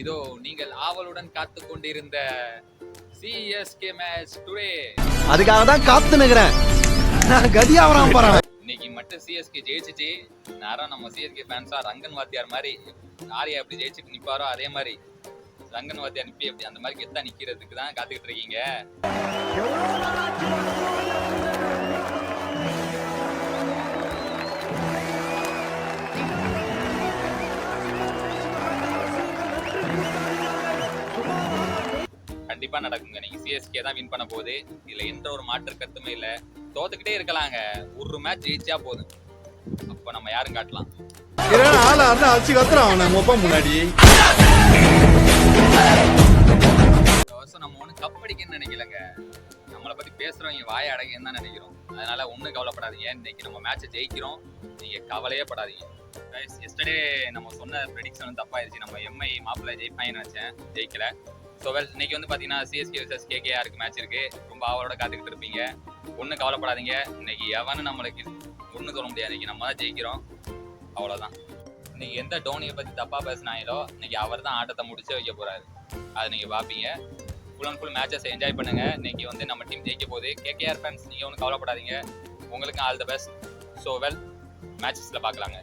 இதோ நீங்கள் ஆவலுடன் காத்து கொண்டிருந்த சிஎஸ்கே மேட்ச் டுடே. அதுக்காக தான் காத்து நிக்கிறேன். நான் கதியாவறான் போறேன். இன்னைக்கு மட்டும் சிஎஸ்கே ஜெயிச்சிச்சு. நேரம் நம்ம சிஎஸ்கே ஃபேன்ஸா ரங்கன் வாத்தியார் மாதிரி ஆரியா எப்படி ஜெயிச்சுட்டு நிப்பாரோ அதே மாதிரி ரங்கன் வாத்தியார் நிப்பி அப்படி அந்த மாதிரி கெத்தா நிக்கிறதுக்கு தான் காத்துக்கிட்டு இருக்கீங்க. கண்டிப்பா நடக்குங்க. நீங்க சிஎஸ்கே தான் வின் பண்ண போகுது. இதுல எந்த ஒரு மாற்று கருத்துமே இல்ல. தோத்துக்கிட்டே இருக்கலாங்க, ஒரு மேட்ச் ஜெயிச்சா போதும். அப்ப நம்ம யாரும் காட்டலாம். முன்னாடி நம்ம ஒண்ணு கப்படிக்கன்னு நினைக்கலங்க. நம்மளை பத்தி பேசுறவங்க வாய அடங்கன்னு தான் நினைக்கிறோம். அதனால ஒண்ணும் கவலைப்படாதீங்க. இன்னைக்கு நம்ம மேட்சை ஜெயிக்கிறோம். நீங்க கவலையே படாதீங்க. எஸ்டர்டே நம்ம சொன்ன ப்ரெடிக்ஷன் தப்பாயிருச்சு. நம்ம எம்ஐ மாப்பிள்ளை ஜெயிப்பாங்கன்னு நினைச்சேன், ஜெயிக்கல. ஸோ இன்னைக்கு வந்து பார்த்தீங்கன்னா சிஎஸ்கே vs கேகேஆருக்கு மேட்ச் இருக்கு. ரொம்ப ஆவலோட காத்துக்கிட்டு இருப்பீங்க. ஒன்றும் கவலைப்படாதீங்க. இன்னைக்கு எவனு நம்மளுக்கு ஒன்றும் சொல்ல முடியாது. இன்னைக்கு நம்ம தான் ஜெயிக்கிறோம், அவ்வளோதான். இன்னைக்கு எந்த டோனியை பற்றி தப்பாக பேசினாங்களோ இன்னைக்கு அவர் தான் ஆட்டத்தை முடிச்சு வைக்க போறாரு. அதை நீங்கள் பார்ப்பீங்க. Full and full matches enjoy பண்ணுங்க. இன்னைக்கு வந்து நம்ம டீம் ஜெயிக்க போகுது. கேகேஆர் ஃபேன்ஸ் நீங்கள் ஒன்றும் கவலைப்படாதீங்க. உங்களுக்கு ஆல் த பெஸ்ட். ஸோ மேட்சஸில் பார்க்கலாங்க.